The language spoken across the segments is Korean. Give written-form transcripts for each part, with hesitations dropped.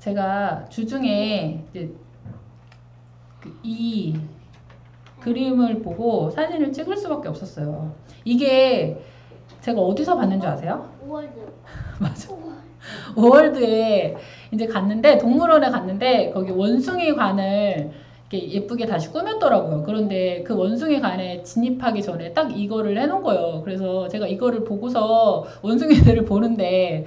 제가 주중에 이제 이 그림을 보고 사진을 찍을 수밖에 없었어요. 이게 제가 어디서 봤는 줄 아세요? 월드. 맞아. 월드에 이제 갔는데, 동물원에 갔는데 거기 원숭이 관을 이렇게 예쁘게 다시 꾸몄더라고요. 그런데 그 원숭이 관에 진입하기 전에 딱 이거를 해놓은 거예요. 그래서 제가 이거를 보고서 원숭이들을 보는데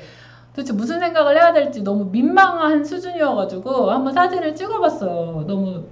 도대체 무슨 생각을 해야 될지 너무 민망한 수준이어가지고 한번 사진을 찍어봤어요. 너무.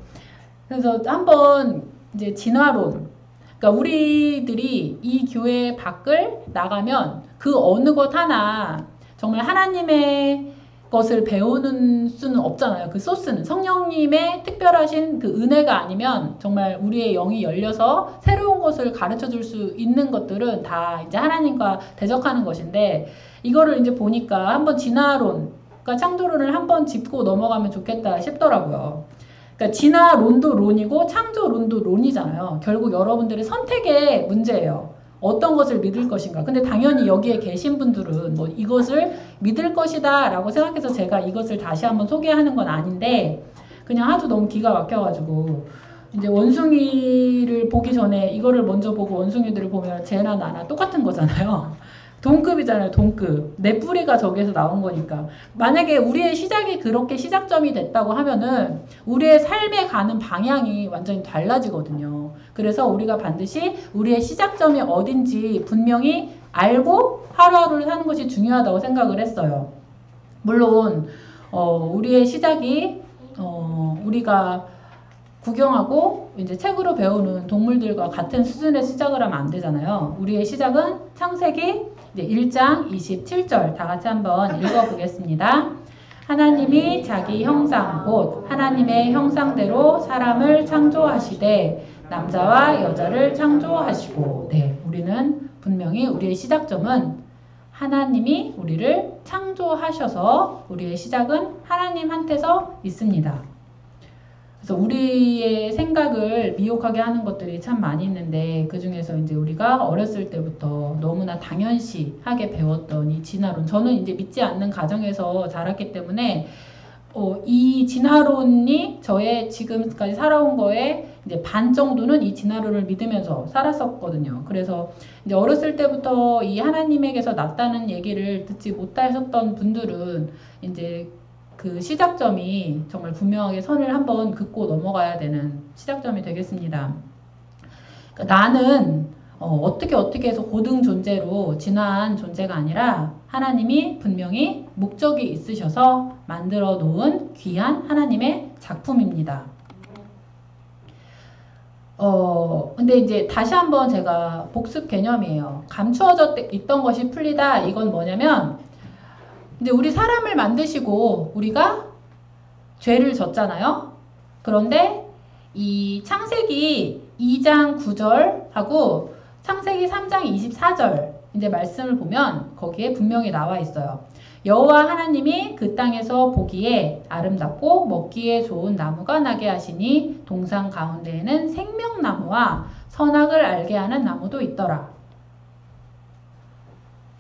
그래서 한번 이제 진화론. 그러니까 우리들이 이 교회 밖을 나가면 그 어느 것 하나 정말 하나님의 것을 배우는 수는 없잖아요. 그 소스는 성령님의 특별하신 그 은혜가 아니면 정말 우리의 영이 열려서 새로운 것을 가르쳐 줄 수 있는 것들은 다 이제 하나님과 대적하는 것인데, 이거를 이제 보니까 한번 진화론, 그러니까 창조론을 한번 짚고 넘어가면 좋겠다 싶더라고요. 그러니까 진화론도 론이고 창조론도 론이잖아요. 결국 여러분들의 선택의 문제예요. 어떤 것을 믿을 것인가. 근데 당연히 여기에 계신 분들은 뭐 이것을 믿을 것이다 라고 생각해서 제가 이것을 다시 한번 소개하는 건 아닌데, 그냥 하도 너무 기가 막혀가지고 이제 원숭이를 보기 전에 이거를 먼저 보고 원숭이들을 보면 쟤나 나나 똑같은 거잖아요. 동급이잖아요. 동급. 내 뿌리가 저기에서 나온 거니까. 만약에 우리의 시작이 그렇게 시작점이 됐다고 하면은 우리의 삶에 가는 방향이 완전히 달라지거든요. 그래서 우리가 반드시 우리의 시작점이 어딘지 분명히 알고 하루하루를 사는 것이 중요하다고 생각을 했어요. 물론 우리의 시작이 우리가 구경하고 이제 책으로 배우는 동물들과 같은 수준의 시작을 하면 안 되잖아요. 우리의 시작은 창세기 이제 1장 27절 다 같이 한번 읽어보겠습니다. 하나님이 자기 형상 곧 하나님의 형상대로 사람을 창조하시되 남자와 여자를 창조하시고. 네, 우리는 분명히 우리의 시작점은 하나님이 우리를 창조하셔서 우리의 시작은 하나님한테서 있습니다. 그래서 우리의 생각을 미혹하게 하는 것들이 참 많이 있는데, 그 중에서 이제 우리가 어렸을 때부터 너무나 당연시하게 배웠던 이 진화론. 저는 이제 믿지 않는 가정에서 자랐기 때문에 이 진화론이 저의 지금까지 살아온 거에 이제 반 정도는 이 진화론을 믿으면서 살았었거든요. 그래서 이제 어렸을 때부터 이 하나님에게서 났다는 얘기를 듣지 못하셨던 분들은 이제 그 시작점이 정말 분명하게 선을 한번 긋고 넘어가야 되는 시작점이 되겠습니다. 그러니까 나는 어떻게 해서 고등 존재로 진화한 존재가 아니라 하나님이 분명히 목적이 있으셔서 만들어 놓은 귀한 하나님의 작품입니다. 근데 이제 다시 한번 제가 복습 개념이에요. 감추어져 있던 것이 풀리다. 이건 뭐냐면, 이제 우리 사람을 만드시고 우리가 죄를 졌잖아요. 그런데 이 창세기 2장 9절하고 창세기 3장 24절 이제 말씀을 보면 거기에 분명히 나와 있어요. 여호와 하나님이 그 땅에서 보기에 아름답고 먹기에 좋은 나무가 나게 하시니 동산 가운데에는 생명나무와 선악을 알게 하는 나무도 있더라.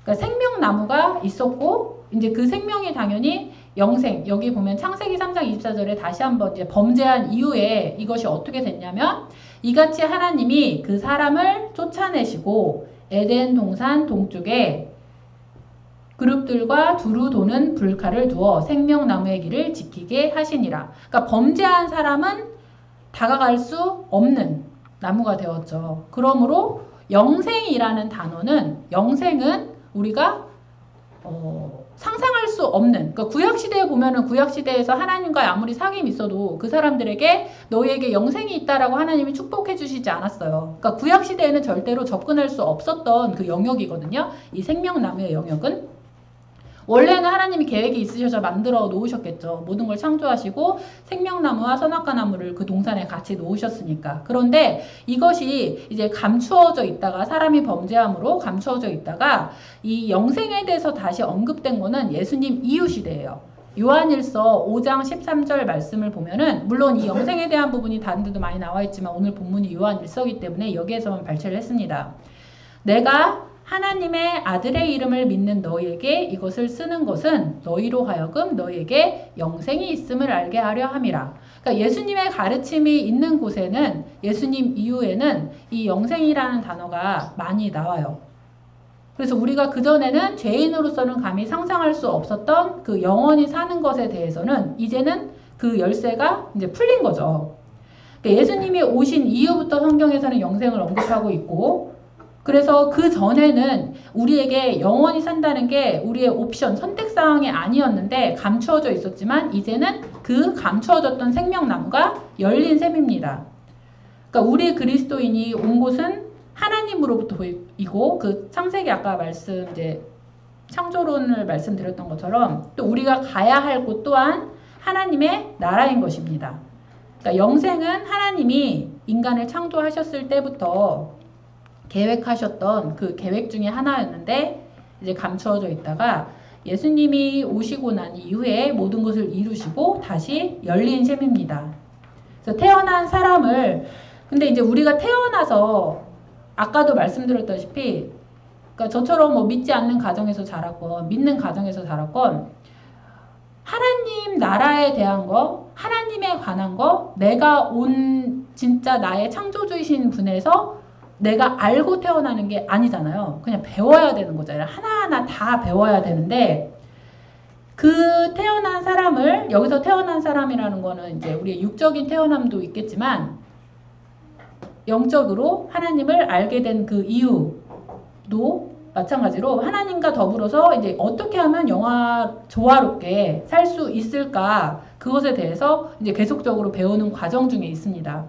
그러니까 생명나무가 있었고, 이제 그 생명이 당연히 영생. 여기 보면 창세기 3장 24절에 다시 한번 이제 범죄한 이후에 이것이 어떻게 됐냐면, 이같이 하나님이 그 사람을 쫓아내시고 에덴 동산 동쪽에 그룹들과 두루 도는 불칼을 두어 생명나무의 길을 지키게 하시니라. 그러니까 범죄한 사람은 다가갈 수 없는 나무가 되었죠. 그러므로 영생이라는 단어는, 영생은 우리가 상상할 수 없는, 그러니까 구약시대에 보면은 구약시대에서 하나님과 아무리 사귐이 있어도 그 사람들에게 너희에게 영생이 있다라고 하나님이 축복해 주시지 않았어요. 그러니까 구약시대에는 절대로 접근할 수 없었던 그 영역이거든요. 이 생명나무의 영역은. 원래는 하나님이 계획이 있으셔서 만들어 놓으셨겠죠. 모든 걸 창조하시고 생명나무와 선악과 나무를 그 동산에 같이 놓으셨으니까. 그런데 이것이 이제 감추어져 있다가, 사람이 범죄함으로 감추어져 있다가 이 영생에 대해서 다시 언급된 거는 예수님 이후 시대예요. 요한일서 5장 13절 말씀을 보면은, 물론 이 영생에 대한 부분이 다른 데도 많이 나와 있지만 오늘 본문이 요한일서이기 때문에 여기에서만 발췌를 했습니다. 내가 하나님의 아들의 이름을 믿는 너희에게 이것을 쓰는 것은 너희로 하여금 너희에게 영생이 있음을 알게 하려 함이라. 그러니까 예수님의 가르침이 있는 곳에는, 예수님 이후에는 이 영생이라는 단어가 많이 나와요. 그래서 우리가 그전에는 죄인으로서는 감히 상상할 수 없었던 그 영원히 사는 것에 대해서는 이제는 그 열쇠가 이제 풀린 거죠. 그러니까 예수님이 오신 이후부터 성경에서는 영생을 언급하고 있고, 그래서 그 전에는 우리에게 영원히 산다는 게 우리의 옵션, 선택사항이 아니었는데 감추어져 있었지만 이제는 그 감추어졌던 생명나무가 열린 셈입니다. 그러니까 우리 그리스도인이 온 곳은 하나님으로부터이고, 그 창세기 아까 창조론을 말씀드렸던 것처럼 또 우리가 가야 할 곳 또한 하나님의 나라인 것입니다. 그러니까 영생은 하나님이 인간을 창조하셨을 때부터 계획하셨던 그 계획 중에 하나였는데 이제 감추어져 있다가 예수님이 오시고 난 이후에 모든 것을 이루시고 다시 열린 셈입니다. 그래서 태어난 사람을, 근데 이제 우리가 태어나서 아까도 말씀드렸다시피, 그러니까 저처럼 뭐 믿지 않는 가정에서 자랐건 믿는 가정에서 자랐건 하나님 나라에 대한 거, 하나님에 관한 거, 내가 온 진짜 나의 창조주이신 분에서 내가 알고 태어나는 게 아니잖아요. 그냥 배워야 되는 거잖아요. 하나하나 다 배워야 되는데, 그 태어난 사람을, 여기서 태어난 사람이라는 거는 이제 우리의 육적인 태어남도 있겠지만 영적으로 하나님을 알게 된 그 이유도 마찬가지로 하나님과 더불어서 이제 어떻게 하면 조화롭게 살 수 있을까, 그것에 대해서 이제 계속적으로 배우는 과정 중에 있습니다.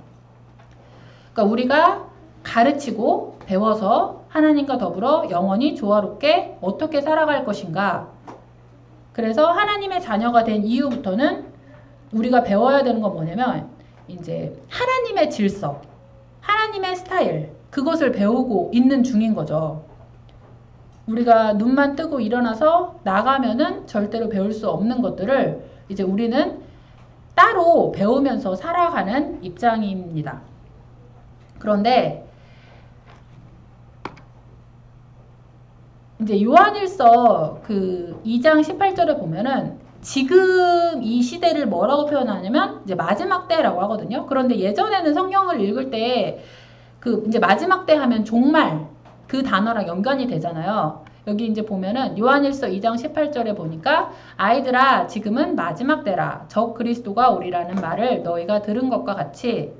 그러니까 우리가 가르치고 배워서 하나님과 더불어 영원히 조화롭게 어떻게 살아갈 것인가. 그래서 하나님의 자녀가 된 이후부터는 우리가 배워야 되는 건 뭐냐면 이제 하나님의 질서, 하나님의 스타일, 그것을 배우고 있는 중인 거죠. 우리가 눈만 뜨고 일어나서 나가면은 절대로 배울 수 없는 것들을 이제 우리는 따로 배우면서 살아가는 입장입니다. 그런데 이제 요한일서 그 2장 18절에 보면은 지금 이 시대를 뭐라고 표현하냐면 이제 마지막 때라고 하거든요. 그런데 예전에는 성경을 읽을 때 그 이제 마지막 때 하면 종말, 그 단어랑 연관이 되잖아요. 여기 이제 보면은 요한일서 2장 18절에 보니까 아이들아 지금은 마지막 때라 적 그리스도가 오리라는 말을 너희가 들은 것과 같이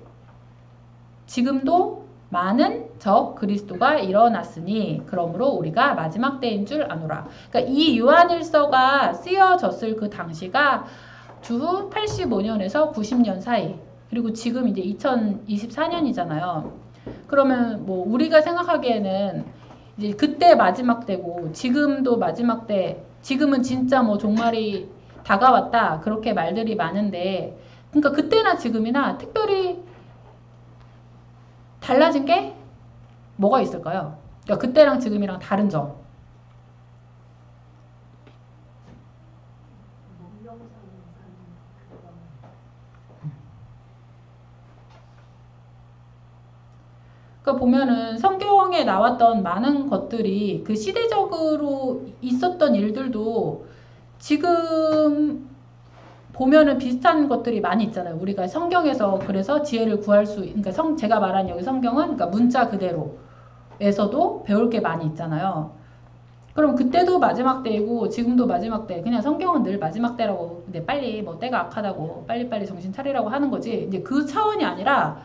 지금도 많은 적 그리스도가 일어났으니 그러므로 우리가 마지막 때인 줄 아노라. 그러니까 이 요한일서가 쓰여졌을 그 당시가 주후 85년에서 90년 사이, 그리고 지금 이제 2024년이잖아요. 그러면 뭐 우리가 생각하기에는 이제 그때 마지막 때고 지금도 마지막 때, 지금은 진짜 뭐 종말이 다가왔다, 그렇게 말들이 많은데, 그러니까 그때나 지금이나 특별히 달라진 게 뭐가 있을까요? 그러니까 그때랑 지금이랑 다른 점. 그러니까 보면은 성경에 나왔던 많은 것들이 그 시대적으로 있었던 일들도 지금 보면은 비슷한 것들이 많이 있잖아요. 우리가 성경에서 그래서 지혜를 구할 수, 그러니까 제가 말한 여기 성경은 그러니까 문자 그대로에서도 배울 게 많이 있잖아요. 그럼 그때도 마지막 때이고 지금도 마지막 때, 그냥 성경은 늘 마지막 때라고, 근데 빨리 뭐 때가 악하다고 빨리빨리 정신 차리라고 하는 거지. 이제 그 차원이 아니라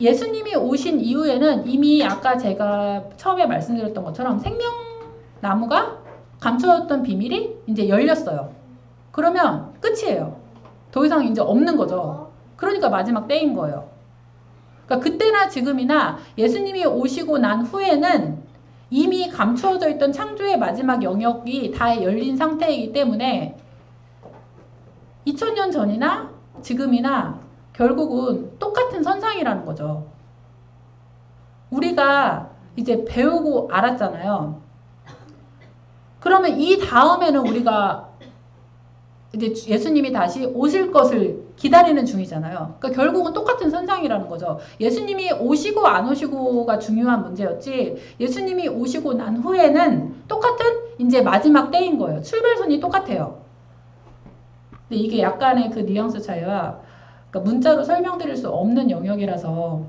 예수님이 오신 이후에는 이미 아까 제가 처음에 말씀드렸던 것처럼 생명나무가 감추었던 비밀이 이제 열렸어요. 그러면 끝이에요. 더 이상 이제 없는 거죠. 그러니까 마지막 때인 거예요. 그러니까 그때나 지금이나 예수님이 오시고 난 후에는 이미 감추어져 있던 창조의 마지막 영역이 다 열린 상태이기 때문에 2000년 전이나 지금이나 결국은 똑같은 선상이라는 거죠. 우리가 이제 배우고 알았잖아요. 그러면 이 다음에는 우리가 이제 예수님이 다시 오실 것을 기다리는 중이잖아요. 그러니까 결국은 똑같은 선상이라는 거죠. 예수님이 오시고 안 오시고가 중요한 문제였지, 예수님이 오시고 난 후에는 똑같은 이제 마지막 때인 거예요. 출발선이 똑같아요. 근데 이게 약간의 그 뉘앙스 차이와, 그러니까 문자로 설명드릴 수 없는 영역이라서,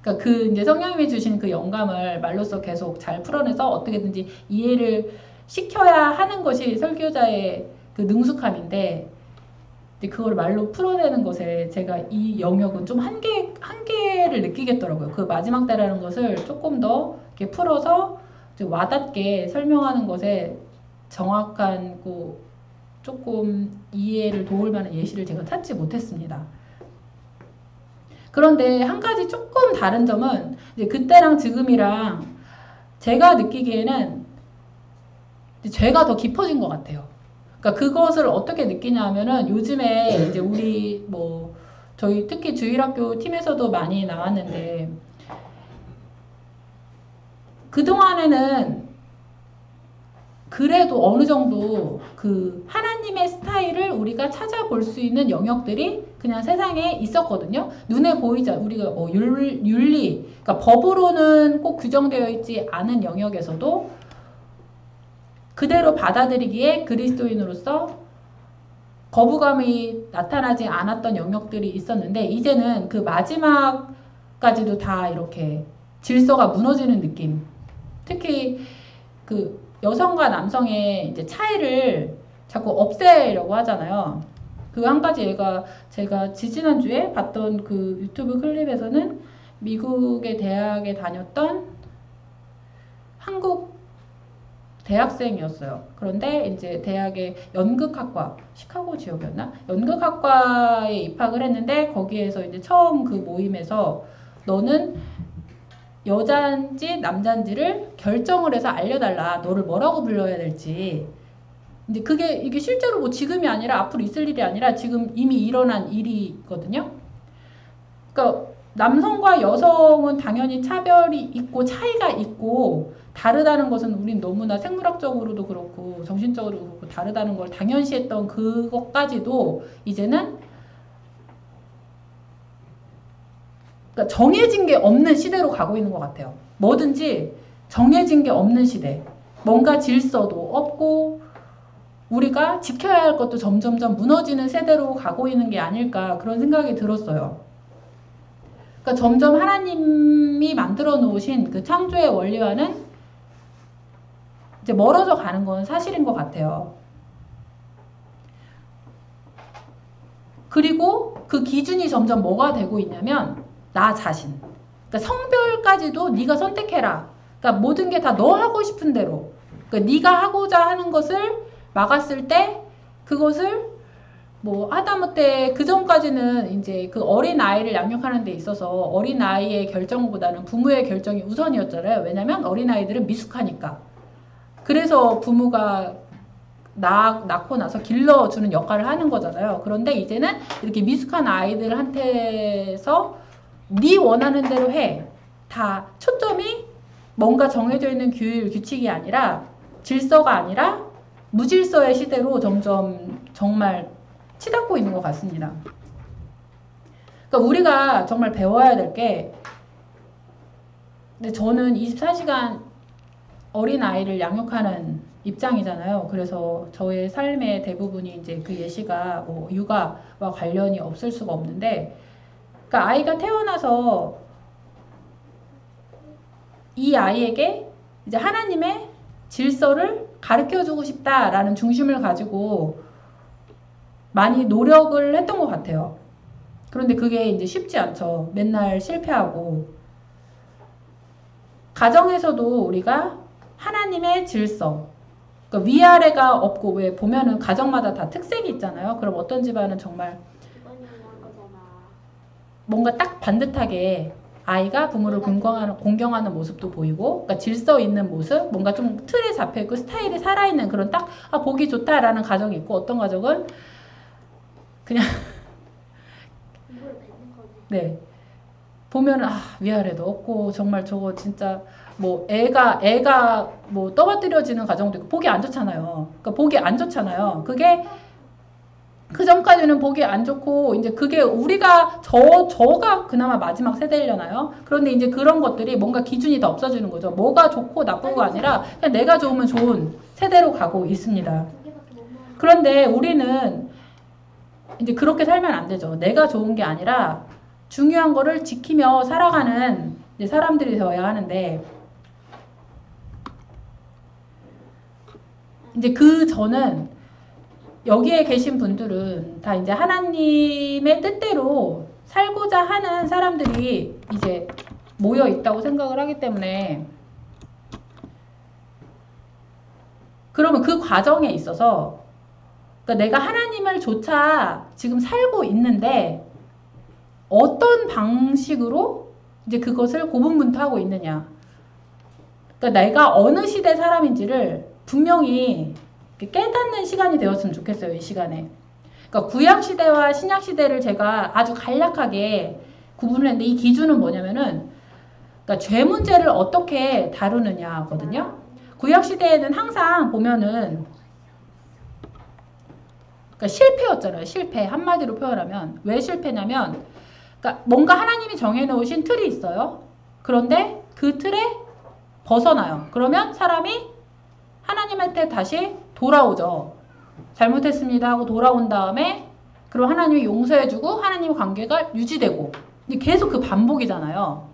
그러니까 그 이제 성령님이 주신 그 영감을 말로써 계속 잘 풀어내서 어떻게든지 이해를 시켜야 하는 것이 설교자의 그 능숙함인데, 그걸 말로 풀어내는 것에 제가 이 영역은 좀 한계를 느끼겠더라고요. 그 마지막 때라는 것을 조금 더 이렇게 풀어서 와닿게 설명하는 것에 정확한 조금 이해를 도울 만한 예시를 제가 찾지 못했습니다. 그런데 한 가지 조금 다른 점은 이제 그때랑 지금이랑 제가 느끼기에는 죄가 더 깊어진 것 같아요. 그러니까 그것을 어떻게 느끼냐 하면은 요즘에 이제 우리 저희 특히 주일학교 팀에서도 많이 나왔는데, 그동안에는 그래도 어느 정도 그 하나님의 스타일을 우리가 찾아볼 수 있는 영역들이 그냥 세상에 있었거든요. 눈에 보이지 않, 우리가 윤리, 그러니까 법으로는 꼭 규정되어 있지 않은 영역에서도 그대로 받아들이기에 그리스도인으로서 거부감이 나타나지 않았던 영역들이 있었는데, 이제는 그 마지막까지도 다 이렇게 질서가 무너지는 느낌. 특히 그 여성과 남성의 이제 차이를 자꾸 없애려고 하잖아요. 그 한 가지 제가 지지난주에 봤던 그 유튜브 클립에서는 미국의 대학에 다녔던 한국 대학생이었어요. 그런데 이제 대학의 연극학과, 시카고 지역이었나? 연극학과에 입학을 했는데, 거기에서 이제 처음 그 모임에서 너는 여자인지 남자인지를 결정을 해서 알려달라. 너를 뭐라고 불러야 될지. 근데 이게 실제로 지금이 아니라 앞으로 있을 일이 아니라 지금 이미 일어난 일이거든요. 그러니까 남성과 여성은 당연히 차별이 있고 차이가 있고 다르다는 것은 우린 너무나 생물학적으로도 그렇고 정신적으로도 그렇고 다르다는 걸 당연시했던 그것까지도 이제는, 그러니까 정해진 게 없는 시대로 가고 있는 것 같아요. 뭐든지 정해진 게 없는 시대. 뭔가 질서도 없고 우리가 지켜야 할 것도 점점점 무너지는 세대로 가고 있는 게 아닐까, 그런 생각이 들었어요. 그러니까 점점 하나님이 만들어 놓으신 그 창조의 원리와는 이제 멀어져 가는 건 사실인 것 같아요. 그리고 그 기준이 점점 뭐가 되고 있냐면 나 자신. 그러니까 성별까지도 네가 선택해라. 그러니까 모든 게 다 너 하고 싶은 대로. 그러니까 네가 하고자 하는 것을 막았을 때 그것을 하다못해 그 전까지는 이제 그 어린 아이를 양육하는 데 있어서 어린 아이의 결정보다는 부모의 결정이 우선이었잖아요. 왜냐면 어린 아이들은 미숙하니까. 그래서 부모가 낳고 나서 길러주는 역할을 하는 거잖아요. 그런데 이제는 이렇게 미숙한 아이들한테서 네 원하는 대로 해. 다 초점이 뭔가 정해져 있는 규칙이 아니라, 질서가 아니라 무질서의 시대로 점점 정말 치닫고 있는 것 같습니다. 그러니까 우리가 정말 배워야 될 게, 근데 저는 24시간 어린 아이를 양육하는 입장이잖아요. 그래서 저의 삶의 대부분이 이제 그 예시가 육아와 관련이 없을 수가 없는데, 그러니까 아이가 태어나서 이 아이에게 이제 하나님의 질서를 가르쳐주고 싶다라는 중심을 가지고 많이 노력을 했던 것 같아요. 그런데 그게 이제 쉽지 않죠. 맨날 실패하고. 가정에서도 우리가 하나님의 질서, 그러니까 위아래가 없고, 왜 보면은 가정마다 다 특색이 있잖아요. 그럼 어떤 집안은 정말 뭔가 딱 반듯하게 아이가 부모를 공경하는 모습도 보이고, 그러니까 질서 있는 모습, 뭔가 좀 틀에 잡혀있고 스타일이 살아있는 그런 딱 보기 좋다라는 가정이 있고, 어떤 가정은 그냥 네, 보면은 위아래도 없고 정말 저거 진짜 애가 떠받들여지는 가정도 있고, 보기 안 좋잖아요. 그러니까 보기 안 좋잖아요. 그게 그 전까지는 보기 안 좋고 이제 그게 우리가 저가 그나마 마지막 세대려나요? 그런데 이제 그런 것들이 뭔가 기준이 다 없어지는 거죠. 뭐가 좋고 나쁘고가 아니라 그냥 내가 좋으면 좋은 세대로 가고 있습니다. 그런데 우리는 이제 그렇게 살면 안 되죠. 내가 좋은 게 아니라 중요한 거를 지키며 살아가는 이제 사람들이 되어야 하는데 이제 그 저는 여기에 계신 분들은 다 이제 하나님의 뜻대로 살고자 하는 사람들이 이제 모여 있다고 생각을 하기 때문에 그러면 그 과정에 있어서 그러니까 내가 하나님을 조차 지금 살고 있는데 어떤 방식으로 이제 그것을 고분분투하고 있느냐. 그러니까 내가 어느 시대 사람인지를 분명히 깨닫는 시간이 되었으면 좋겠어요. 이 시간에. 그러니까 구약시대와 신약시대를 제가 아주 간략하게 구분을 했는데 이 기준은 뭐냐면은 그러니까 죄 문제를 어떻게 다루느냐거든요. 구약시대에는 항상 보면은 그러니까 실패였잖아요. 실패. 한마디로 표현하면. 왜 실패냐면 그러니까 뭔가 하나님이 정해놓으신 틀이 있어요. 그런데 그 틀에 벗어나요. 그러면 사람이 하나님한테 다시 돌아오죠. 잘못했습니다 하고 돌아온 다음에 그럼 하나님이 용서해주고 하나님의 관계가 유지되고 계속 그 반복이잖아요.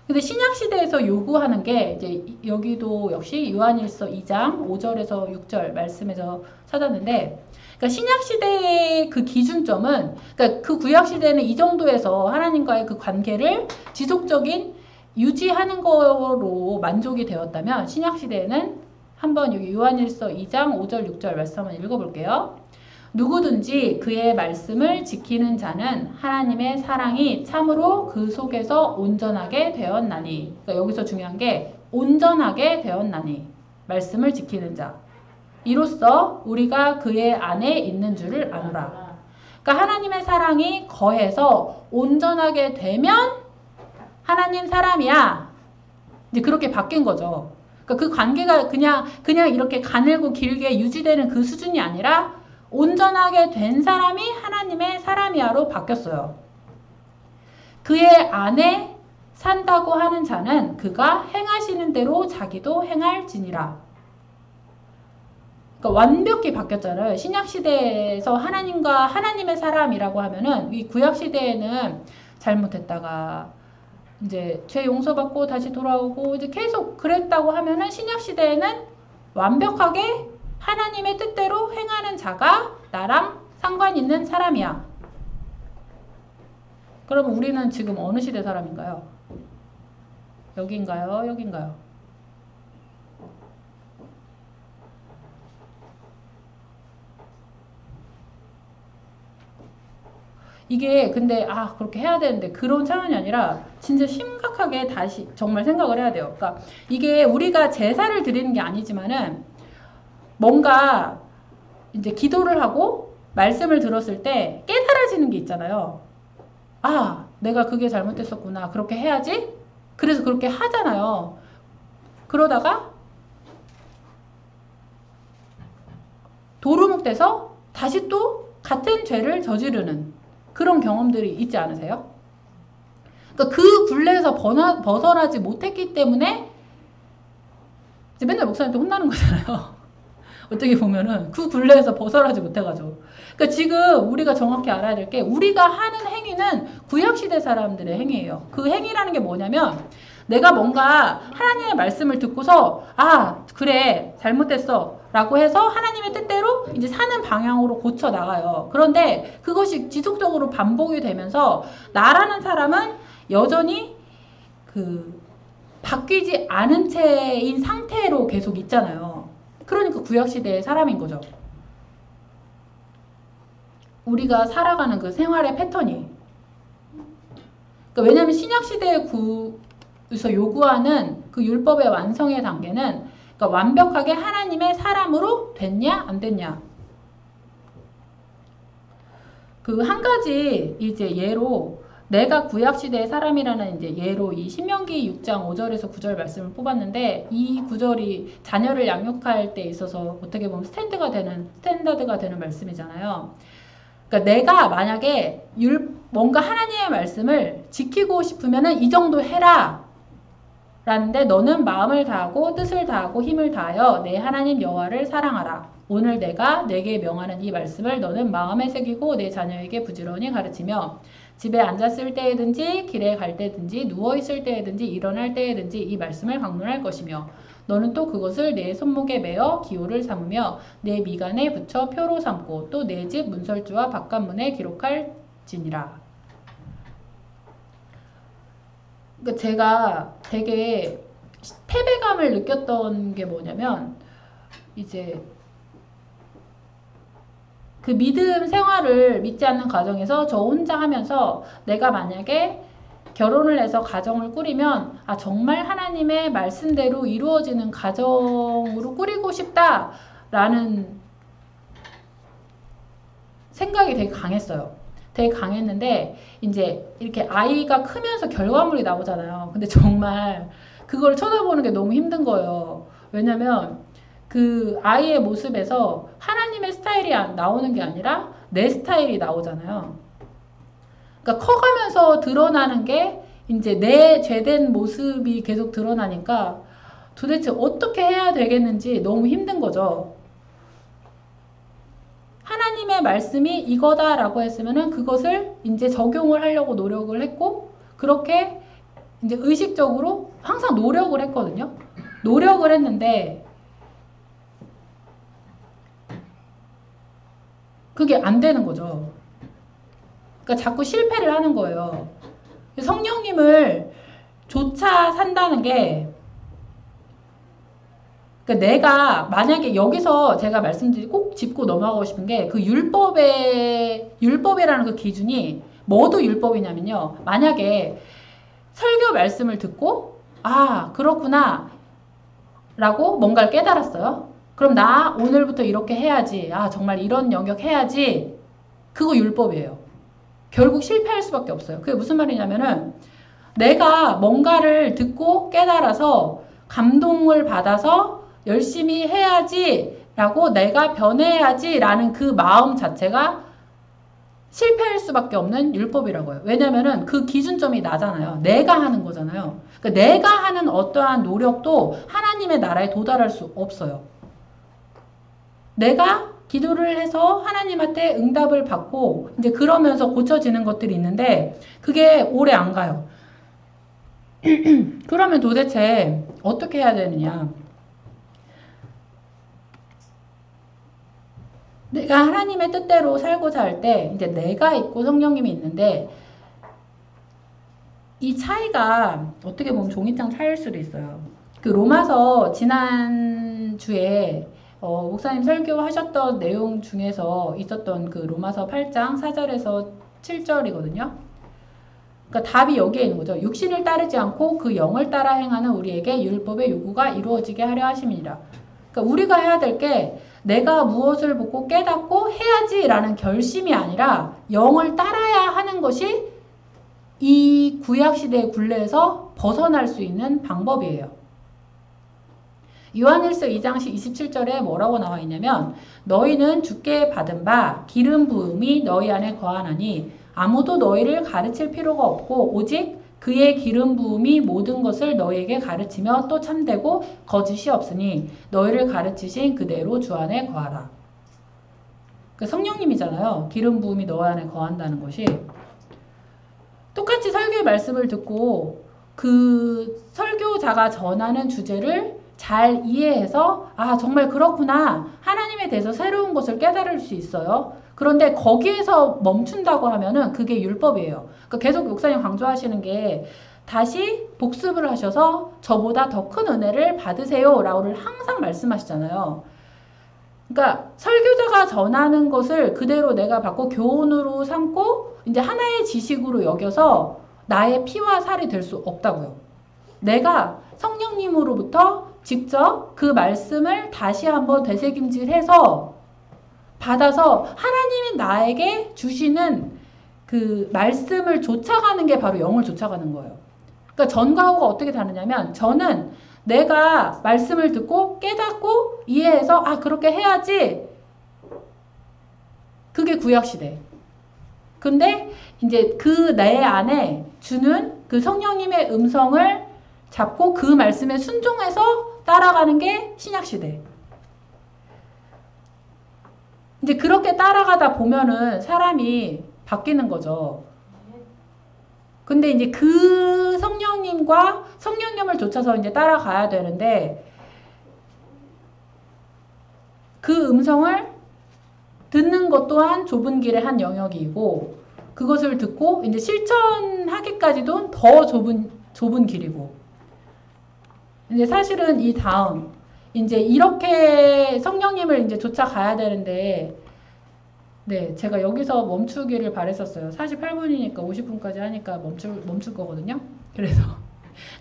근데 신약시대에서 요구하는 게 이제 여기도 역시 요한일서 2장 5절에서 6절 말씀에서 찾았는데 그러니까 신약시대의 그 기준점은 그러니까 그 구약시대는 이 정도에서 하나님과의 그 관계를 지속적인 유지하는 거로 만족이 되었다면 신약시대에는 한번 여기 요한일서 2장 5절 6절 말씀 한번 읽어볼게요. 누구든지 그의 말씀을 지키는 자는 하나님의 사랑이 참으로 그 속에서 온전하게 되었나니. 그러니까 여기서 중요한 게 온전하게 되었나니. 말씀을 지키는 자. 이로써 우리가 그의 안에 있는 줄을 아노라. 그러니까 하나님의 사랑이 거해서 온전하게 되면 하나님 사람이야. 이제 그렇게 바뀐 거죠. 그러니까 그 관계가 그냥 이렇게 가늘고 길게 유지되는 그 수준이 아니라 온전하게 된 사람이 하나님의 사람이야로 바뀌었어요. 그의 안에 산다고 하는 자는 그가 행하시는 대로 자기도 행할지니라. 그러니까 완벽히 바뀌었잖아요. 신약시대에서 하나님과 하나님의 사람이라고 하면은 이 구약시대에는 잘못했다가 이제 죄 용서받고 다시 돌아오고 이제 계속 그랬다고 하면은 신약시대에는 완벽하게 하나님의 뜻대로 행하는 자가 나랑 상관 있는 사람이야. 그러면 우리는 지금 어느 시대 사람인가요? 여긴가요? 여긴가요? 이게 근데 그렇게 해야 되는데 그런 차원이 아니라 진짜 심각하게 다시 정말 생각을 해야 돼요. 그러니까 이게 우리가 제사를 드리는 게 아니지만은 뭔가 이제 기도를 하고 말씀을 들었을 때 깨달아지는 게 있잖아요. 내가 그게 잘못했었구나. 그렇게 해야지. 그래서 그렇게 하잖아요. 그러다가 도루묵돼서 다시 또 같은 죄를 저지르는 그런 경험들이 있지 않으세요? 그러니까 그 굴레에서 벗어나지 못했기 때문에 이제 맨날 목사님한테 혼나는 거잖아요. 어떻게 보면은 그 굴레에서 벗어나지 못해가지고. 그러니까 지금 우리가 정확히 알아야 될 게 우리가 하는 행위는 구약시대 사람들의 행위예요. 그 행위라는 게 뭐냐면 내가 뭔가 하나님의 말씀을 듣고서 그래 잘못했어 라고 해서 하나님의 뜻대로 이제 사는 방향으로 고쳐 나가요. 그런데 그것이 지속적으로 반복이 되면서 나라는 사람은 여전히 그 바뀌지 않은 채인 상태로 계속 있잖아요. 그러니까 구약시대의 사람인 거죠. 우리가 살아가는 그 생활의 패턴이. 그러니까 왜냐하면 신약시대에서 요구하는 그 율법의 완성의 단계는 그러니까 완벽하게 하나님의 사람으로 됐냐 안 됐냐. 그 한 가지 이제 예로 내가 구약시대의 사람이라는 이제 예로 이 신명기 6장 5절에서 9절 말씀을 뽑았는데 이 구절이 자녀를 양육할 때 있어서 어떻게 보면 스탠다드가 되는 말씀이잖아요. 그러니까 내가 만약에 뭔가 하나님의 말씀을 지키고 싶으면은 이 정도 해라. 라는데 너는 마음을 다하고 뜻을 다하고 힘을 다하여 내 하나님 여호와를 사랑하라. 오늘 내가 내게 명하는 이 말씀을 너는 마음에 새기고 내 자녀에게 부지런히 가르치며 집에 앉았을 때에든지 길에 갈 때든지 누워있을 때에든지 일어날 때에든지 이 말씀을 강론할 것이며 너는 또 그것을 내 손목에 매어 기호를 삼으며 내 미간에 붙여 표로 삼고 또 내 집 문설주와 바깥문에 기록할지니라. 그러니까 제가 되게 패배감을 느꼈던 게 뭐냐면 이제 그 믿음 생활을 믿지 않는 가정에서 저 혼자 하면서 내가 만약에 결혼을 해서 가정을 꾸리면 아 정말 하나님의 말씀대로 이루어지는 가정으로 꾸리고 싶다라는 생각이 되게 강했어요. 되게 강했는데 이제 이렇게 아이가 크면서 결과물이 나오잖아요. 근데 정말 그걸 쳐다보는 게 너무 힘든 거예요. 왜냐면 그 아이의 모습에서 하나님의 스타일이 나오는 게 아니라 내 스타일이 나오잖아요. 그러니까 커가면서 드러나는 게 이제 내 죄된 모습이 계속 드러나니까 도대체 어떻게 해야 되겠는지 너무 힘든 거죠. 하나님의 말씀이 이거다라고 했으면은 그것을 이제 적용을 하려고 노력을 했고, 그렇게 이제 의식적으로 항상 노력을 했거든요. 노력을 했는데, 그게 안 되는 거죠. 그러니까 자꾸 실패를 하는 거예요. 성령님을 조차 산다는 게, 그러니까 내가 만약에 여기서 제가 말씀드리고 꼭 짚고 넘어가고 싶은 게 그 율법이라는 그 기준이 뭐도 율법이냐면요. 만약에 설교 말씀을 듣고 아 그렇구나 라고 뭔가를 깨달았어요. 그럼 나 오늘부터 이렇게 해야지. 아 정말 이런 영역 해야지. 그거 율법이에요. 결국 실패할 수밖에 없어요. 그게 무슨 말이냐면은 내가 뭔가를 듣고 깨달아서 감동을 받아서 열심히 해야지 라고 내가 변해야지 라는 그 마음 자체가 실패할 수밖에 없는 율법이라고요. 왜냐면은 그 기준점이 나잖아요. 내가 하는 거잖아요. 그러니까 내가 하는 어떠한 노력도 하나님의 나라에 도달할 수 없어요. 내가 기도를 해서 하나님한테 응답을 받고 이제 그러면서 고쳐지는 것들이 있는데 그게 오래 안 가요. 그러면 도대체 어떻게 해야 되느냐? 내가 하나님의 뜻대로 살고자 할 때 이제 내가 있고 성령님이 있는데 이 차이가 어떻게 보면 종이장 차이일 수도 있어요. 그 로마서 지난주에 목사님 설교하셨던 내용 중에서 있었던 그 로마서 8장 4절에서 7절이거든요. 그러니까 답이 여기에 있는 거죠. 육신을 따르지 않고 그 영을 따라 행하는 우리에게 율법의 요구가 이루어지게 하려 하심이니라. 그러니까 우리가 해야 될 게 내가 무엇을 보고 깨닫고 해야지라는 결심이 아니라 영을 따라야 하는 것이 이 구약시대의 굴레에서 벗어날 수 있는 방법이에요. 요한일서 2장 27절에 뭐라고 나와 있냐면 너희는 주께 받은 바 기름 부음이 너희 안에 거하나니 아무도 너희를 가르칠 필요가 없고 오직 그의 기름 부음이 모든 것을 너희에게 가르치며 또 참되고 거짓이 없으니 너희를 가르치신 그대로 주 안에 거하라. 그 성령님이잖아요. 기름 부음이 너희 안에 거한다는 것이. 똑같이 설교의 말씀을 듣고 그 설교자가 전하는 주제를 잘 이해해서 아 정말 그렇구나. 하나님에 대해서 새로운 것을 깨달을 수 있어요. 그런데 거기에서 멈춘다고 하면은 그게 율법이에요. 그러니까 계속 목사님 강조하시는 게 다시 복습을 하셔서 저보다 더 큰 은혜를 받으세요 라고를 항상 말씀하시잖아요. 그러니까 설교자가 전하는 것을 그대로 내가 받고 교훈으로 삼고 이제 하나의 지식으로 여겨서 나의 피와 살이 될 수 없다고요. 내가 성령님으로부터 직접 그 말씀을 다시 한번 되새김질해서 받아서 하나님이 나에게 주시는 그 말씀을 쫓아가는 게 바로 영을 쫓아가는 거예요. 그러니까 전과 후가 어떻게 다르냐면 저는 내가 말씀을 듣고 깨닫고 이해해서 아 그렇게 해야지. 그게 구약시대. 근데 이제 그 내 안에 주는 그 성령님의 음성을 잡고 그 말씀에 순종해서 따라가는 게 신약시대. 이제 그렇게 따라가다 보면은 사람이 바뀌는 거죠. 근데 이제 그 성령님과 성령님을 쫓아서 이제 따라가야 되는데 그 음성을 듣는 것 또한 좁은 길의 한 영역이고 그것을 듣고 이제 실천하기까지도 더 좁은 길이고 이제 사실은 이 다음 이제 이렇게 성령님을 이제 쫓아가야 되는데 네, 제가 여기서 멈추기를 바랬었어요. 48분이니까 50분까지 하니까 멈출 거거든요. 그래서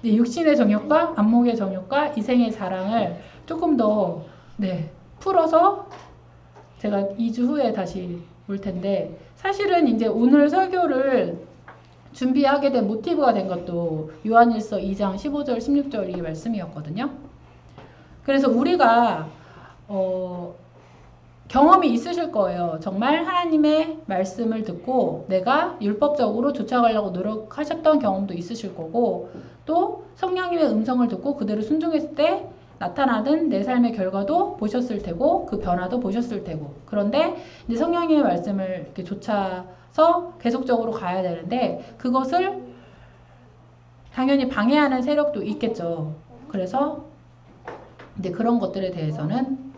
육신의 정욕과 안목의 정욕과 이생의 자랑을 조금 더 네, 풀어서 제가 2주 후에 다시 올 텐데 사실은 이제 오늘 설교를 준비하게 된 모티브가 된 것도 요한일서 2장 15절 16절 이 말씀이었거든요. 그래서 우리가 경험이 있으실 거예요. 정말 하나님의 말씀을 듣고 내가 율법적으로 쫓아가려고 노력하셨던 경험도 있으실 거고 또 성령님의 음성을 듣고 그대로 순종했을 때 나타나는 내 삶의 결과도 보셨을 테고 그 변화도 보셨을 테고 그런데 이제 성령님의 말씀을 이렇게 쫓아서 계속적으로 가야 되는데 그것을 당연히 방해하는 세력도 있겠죠. 그래서 이제 그런 것들에 대해서는